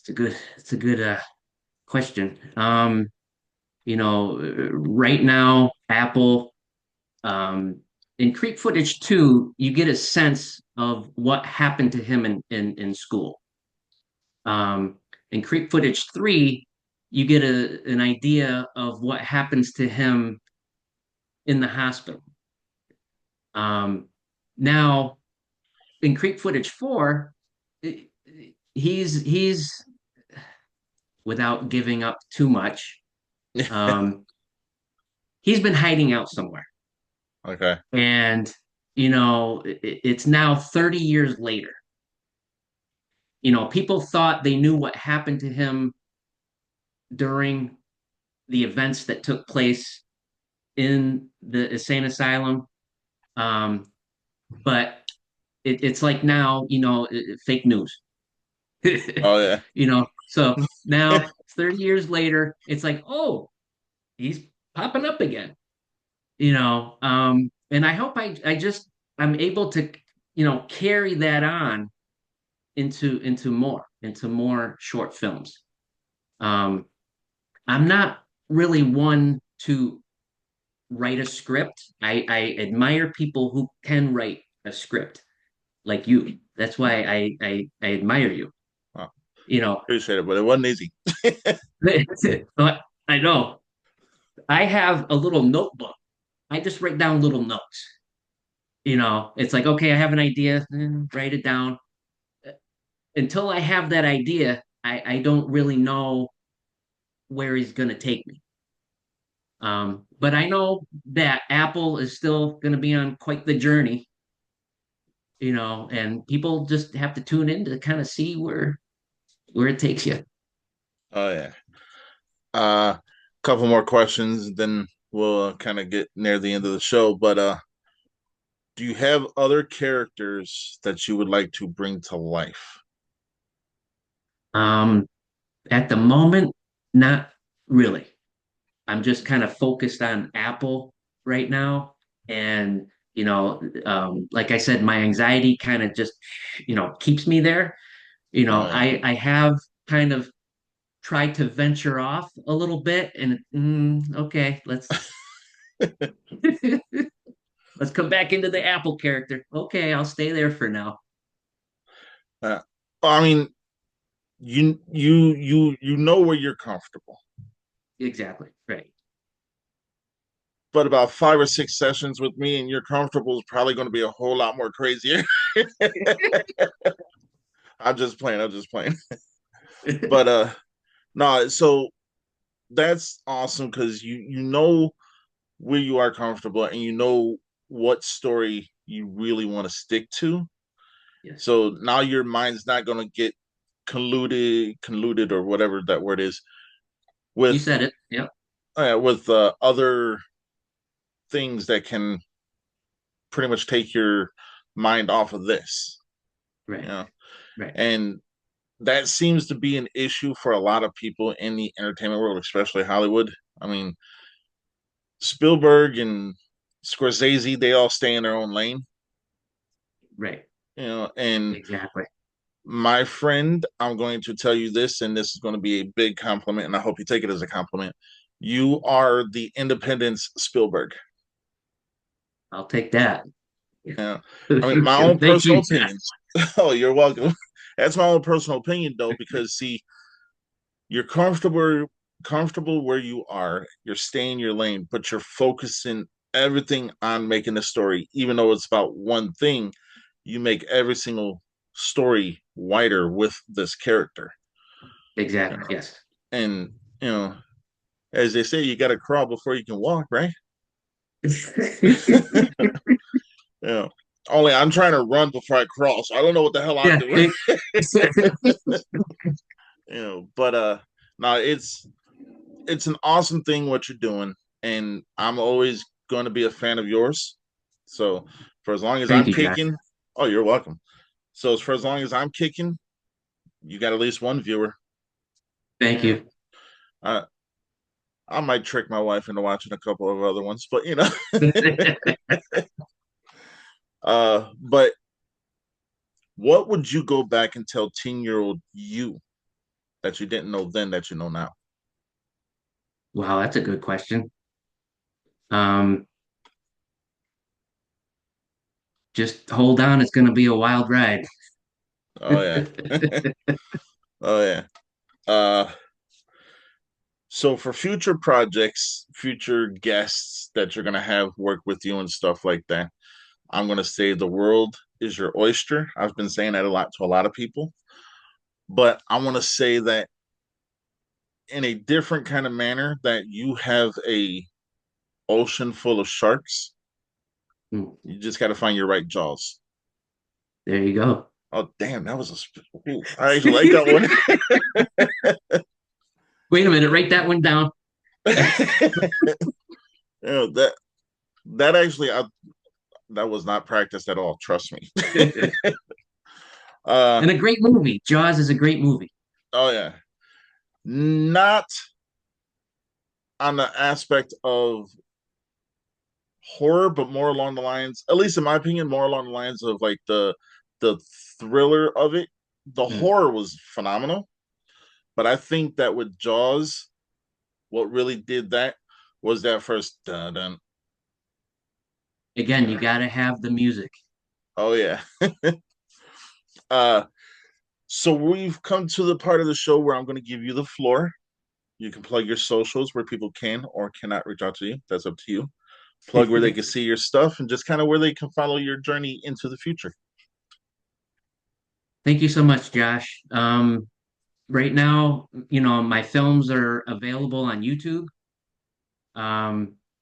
It's a good question. Right now, Apple, um, in Creep Footage 2, you get a sense of what happened to him in school. In Creep Footage 3, you get an idea of what happens to him in the hospital. Um, Now in Creep Footage 4, he's without giving up too much. Um, he's been hiding out somewhere, Okay. and it's now 30 years later. People thought they knew what happened to him during the events that took place in the insane asylum. Um, but it's like now, fake news. Oh yeah. So now 30 years later, it's like, oh, he's popping up again. And I hope I'm able to, carry that on into more short films. Um, I'm not really one to write a script. I admire people who can write a script like you. That's why I admire you. Well, You know, appreciate it, but it wasn't easy. but I know I have a little notebook. I just write down little notes. It's like, okay, I have an idea, write it down. Until I have that idea, I don't really know where he's going to take me. But I know that Apple is still going to be on quite the journey, and people just have to tune in to kind of see where it takes you. Oh yeah. Uh, couple more questions, then we'll kind of get near the end of the show. But do you have other characters that you would like to bring to life? Um, at the moment, not really. I'm just kind of focused on Apple right now. And, like I said, my anxiety kind of just, keeps me there. Oh yeah. I have kind of tried to venture off a little bit and okay, let's come back into the Apple character. Okay, I'll stay there for now. Uh, I mean, you know where you're comfortable, Exactly. Right. but about 5 or 6 sessions with me and you're comfortable is probably going to be a whole lot more crazier. I'm just playing. I'm just playing. But no. So that's awesome because you know where you are comfortable and you know what story you really want to stick to. Yes. So now your mind's not going to get convoluted or whatever that word is You with said it. Yep. other things that can pretty much take your mind off of this. You Right. know, Right. and that seems to be an issue for a lot of people in the entertainment world, especially Hollywood. I mean, Spielberg and Scorsese, they all stay in their own lane, Right. and Exactly. my friend, I'm going to tell you this, and this is going to be a big compliment, and I hope you take it as a compliment. You are the Independence Spielberg. I'll take that. Yeah. I mean, my own Thank personal you, opinion. Josh. Oh, you're welcome. That's my own personal opinion, though, because see, you're comfortable where you are. You're staying in your lane, but you're focusing everything on making the story, even though it's about one thing. You make every single story wider with this character. You Exactly. know? Yes. And you know, as they say, you got to crawl before you can walk, right? Yeah. Only I'm trying to run before I crawl, so I don't know what the hell I'm Yeah. doing. But no, it's an awesome thing what you're doing, and I'm always going to be a fan of yours. So for as long as Thank I'm you, Josh. kicking, oh, you're welcome. So for as long as I'm kicking, you got at least one viewer. Thank Yeah. you. I I might trick my wife into watching a couple of other ones, but but what would you go back and tell 10-year-old you that you didn't know then that you know now? Wow, that's a good question. Um, just hold on, it's going to be a wild ride. Oh yeah. Oh yeah. Uh so for future projects, future guests that you're gonna have work with you and stuff like that, I'm going to say the world is your oyster. I've been saying that a lot to a lot of people, but I want to say that in a different kind of manner that you have a ocean full of sharks. Mm, You just got to find your right jaws. there you go. Oh, damn, that was ooh, I actually like that one. Wait a minute, write that one down. That actually that was not practiced at all. Trust me. uh, And a great movie. Jaws is a great movie. oh yeah, not on the aspect of horror, but more along the lines, at least in my opinion, more along the lines of like the thriller of it. The Mm. horror was phenomenal, but I think that with Jaws, what really did that was that first dun dun. Again, you got to have the music. Oh yeah. uh so we've come to the part of the show where I'm going to give you the floor. You can plug your socials where people can or cannot reach out to you. That's up to you. Plug where they can see your stuff and just kind of where they can follow your journey into the future. Thank you so much, Josh. Right now, my films are available on YouTube.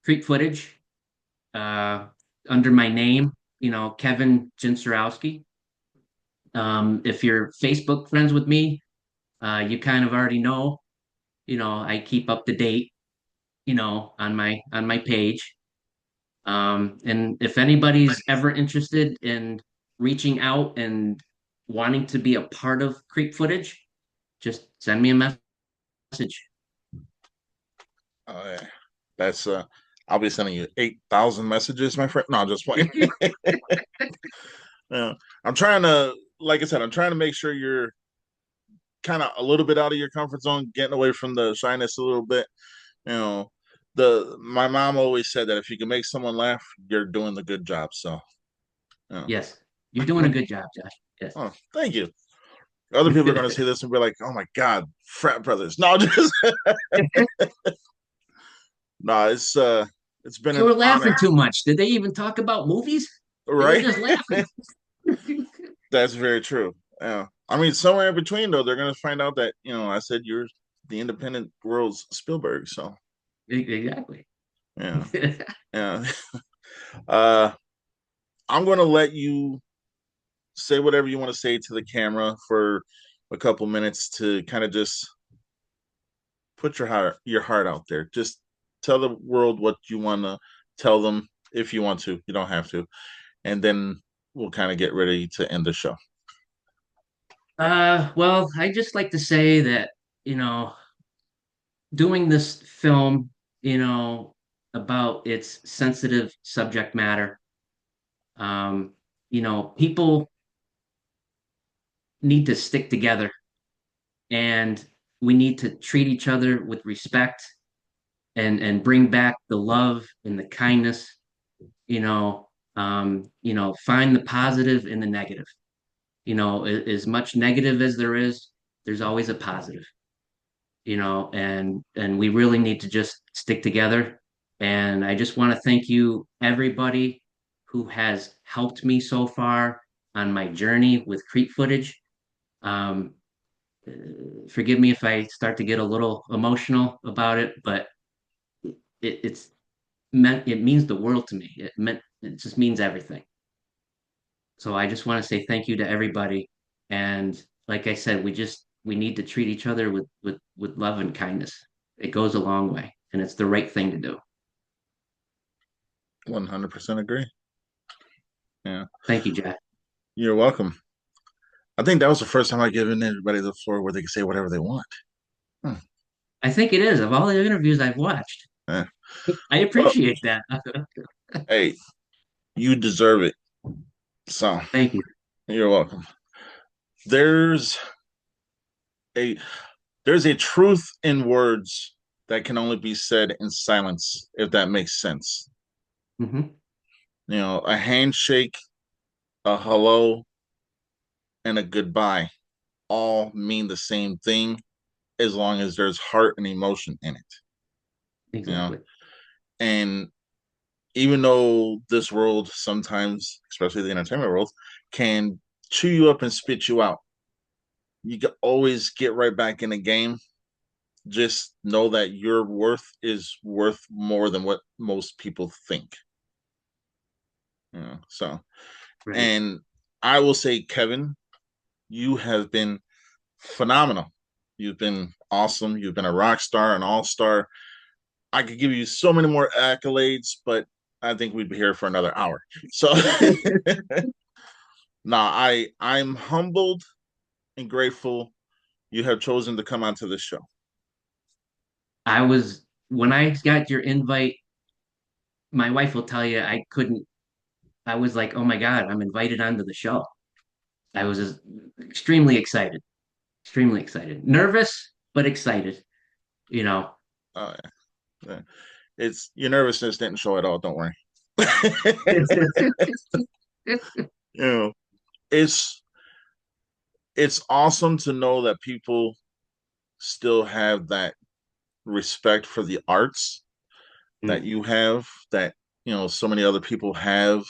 Creep footage uh, under my name, Kevin Gincerowski. If you're Facebook friends with me, you kind of already know. I keep up to date, on my page. And if anybody's ever interested in reaching out and wanting to be a part of Creep footage, just send me a message. Yeah. That's I'll be sending you 8,000 messages, my friend. No, I'm just playing. Yeah. I'm trying to, like I said, I'm trying to make sure you're kind of a little bit out of your comfort zone, getting away from the shyness a little bit. You know, the my mom always said that if you can make someone laugh, you're doing the good job. So, yeah. Yes, you're doing a good job, Josh. Yes. Oh, thank you. Other people are going to see this and be like, "Oh my God, frat brothers." No, just no. It's been They an were honor, laughing too much. Did they even talk about movies? They were right? just laughing. That's very true. Yeah. I mean, somewhere in between though, they're gonna find out that I said you're the independent world's Spielberg. So Exactly. yeah, yeah. Uh, I'm gonna let you say whatever you want to say to the camera for a couple minutes to kind of just put your heart out there. Just tell the world what you want to tell them if you want to. You don't have to, and then we'll kind of get ready to end the show. Well, I just like to say that, you know, doing this film, about its sensitive subject matter, um, people need to stick together and we need to treat each other with respect and bring back the love and the kindness, find the positive in the negative. As much negative as there is, there's always a positive, and we really need to just stick together. And I just want to thank you, everybody who has helped me so far on my journey with Creep footage. Um, Forgive me if I start to get a little emotional about it, but it's meant it means the world to me. It just means everything. So I just want to say thank you to everybody. And like I said, we need to treat each other with love and kindness. It goes a long way, and it's the right thing to do. 100% agree. Yeah, Thank you, Jack. you're welcome. I think that was the first time I given everybody the floor where they can say whatever they want. Hmm. I think it is of all the interviews I've watched. Eh. I Well, appreciate that. hey, you deserve it. So Thank you. you're welcome. There's a there's a truth in words that can only be said in silence, if that makes sense. Hmm. A handshake, a hello, and a goodbye all mean the same thing as long as there's heart and emotion in it. You know, Exactly. and even though this world sometimes, especially the entertainment world, can chew you up and spit you out, you can always get right back in the game. Just know that your worth is worth more than what most people think. So, Right. and I will say, Kevin, you have been phenomenal. You've been awesome. You've been a rock star, an all star. I could give you so many more accolades, but I think we'd be here for another hour. So, now I'm humbled and grateful you have chosen to come onto this show. When I got your invite, my wife will tell you I couldn't, I was like, oh my God, I'm invited onto the show. I was just extremely excited, nervous, but excited, you know. Uh, it's your nervousness didn't show at all. Don't worry. You know, it's it's awesome to know that people still have that respect for the arts that Mm. you have, that so many other people have,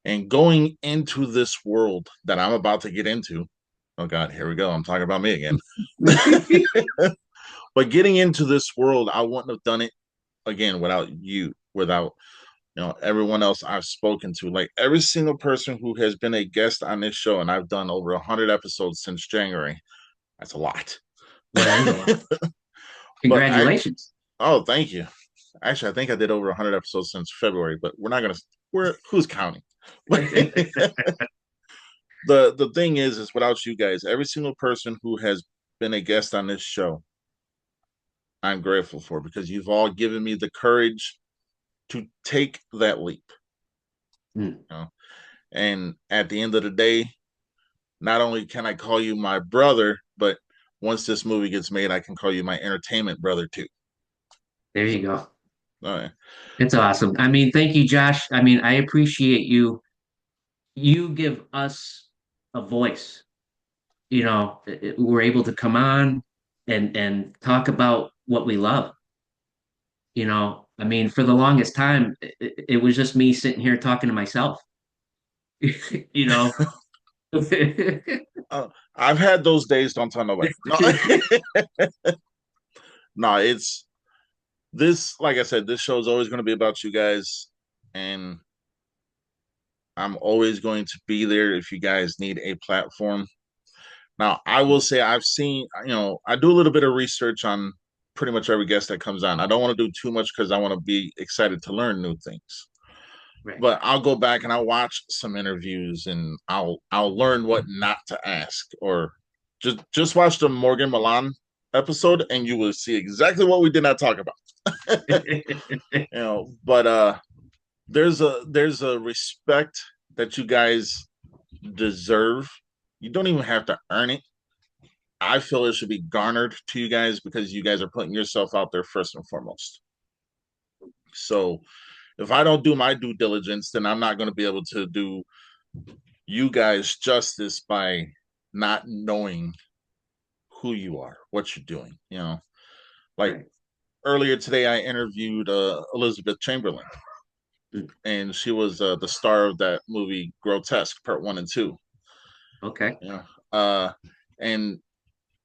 and going into this world that I'm about to get into. Oh God, here we go. I'm talking about me again. But getting into this world, I wouldn't have done it again without you, without everyone else I've spoken to. Like every single person who has been a guest on this show, and I've done over 100 episodes since January. That's a lot. That is a lot. But I Congratulations. oh, thank you. Actually, I think I did over 100 episodes since February, but we're not gonna. We're who's counting? The thing is without you guys, every single person who has been a guest on this show, I'm grateful for, because you've all given me the courage to take that leap. Mm. You know? And at the end of the day, not only can I call you my brother, but once this movie gets made, I can call you my entertainment brother too. There So, you go. all right. It's awesome. I mean, thank you, Josh. I mean, I appreciate you. You give us a voice. We're able to come on and talk about what we love. I mean, for the longest time, it was just me sitting here talking to myself. You know. I've had those days. Don't tell nobody. No, no, it's this. Like I said, this show is always going to be about you guys, and I'm always going to be there if you guys need a platform. Now, I will say I've seen, I do a little bit of research on pretty much every guest that comes on. I don't want to do too much because I want to be excited to learn new things. Right. But I'll go back and I'll watch some interviews, and I'll learn what not to ask, or just watch the Morgan Milan episode and you will see exactly what we did not talk about. But there's a respect that you guys deserve. You don't even have to earn it. I feel it should be garnered to you guys because you guys are putting yourself out there first and foremost. So if I don't do my due diligence, then I'm not going to be able to do you guys justice by not knowing who you are, what you're doing. Like Right. earlier today, I interviewed Elizabeth Chamberlain, Mm. and she was the star of that movie Grotesque Part One and Two. Okay. Yeah, uh, and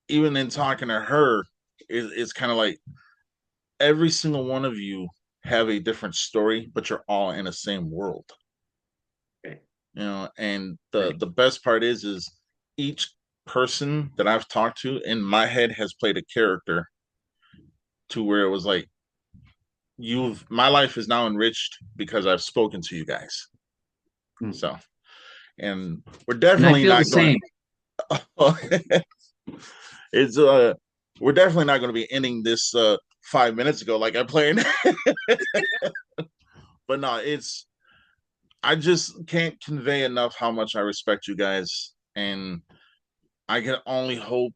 even in talking to her, it's kind of like every single one of you have a different story, but you're all in the same world. Right. And the Right. the best part is each person that I've talked to in my head has played a character to where it was like you've my life is now enriched because I've spoken to you guys. Mm. So, and we're And I definitely feel the not going same. to it's we're definitely not going to be ending this 5 minutes ago like I planned. But no, it's I just can't convey enough how much I respect you guys, and I can only hope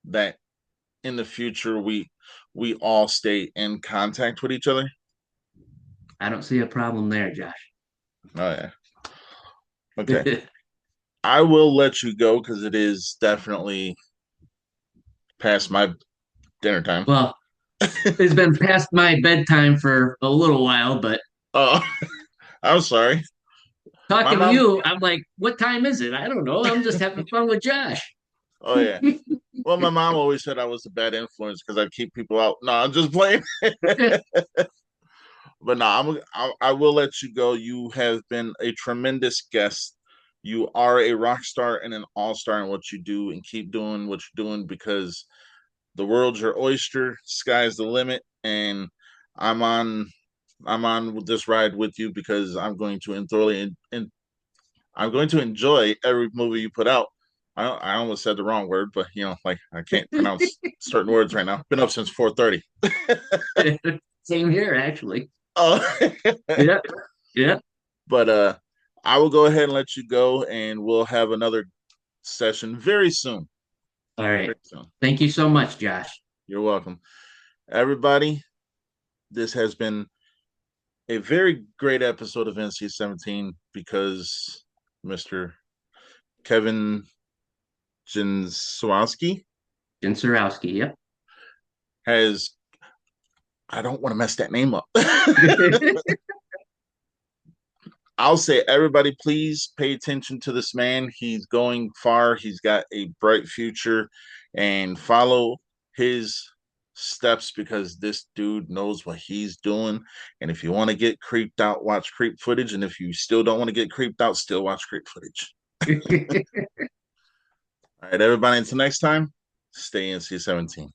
that in the future we all stay in contact with each other. I don't see a problem there, Josh. Oh yeah. Okay. I will let you go because it is definitely past my dinner time. Well, it's been past my bedtime for a little while, but Oh, I'm sorry. My Talking to mom. you, I'm like, what time is it? I don't know. I'm just having fun with Josh. Oh yeah. Well, my mom always said I was a bad influence because I keep people out. No, I'm just playing. But no, I will let you go. You have been a tremendous guest. You are a rock star and an all star in what you do, and keep doing what you're doing because the world's your oyster. Sky's the limit, and I'm on I'm on this ride with you because I'm going to enjoy every movie you put out. I almost said the wrong word, but like I can't pronounce certain words right now. Been up since 4:30. Same here, actually. Oh, Yeah, yeah. but I will go ahead and let you go, and we'll have another session very soon. All right. Very soon. Thank you so much, Josh. You're welcome, everybody. This has been a very great episode of NC-17 because Mr. Kevin Gincerowski Gincerowski, yep. has. I don't want to mess that name up. I'll say, everybody, please pay attention to this man. He's going far. He's got a bright future, and follow his steps because this dude knows what he's doing. And if you want to get creeped out, watch creep footage. And if you still don't want to get creeped out, still watch creep footage. All right, everybody. Until next time, stay NC-17.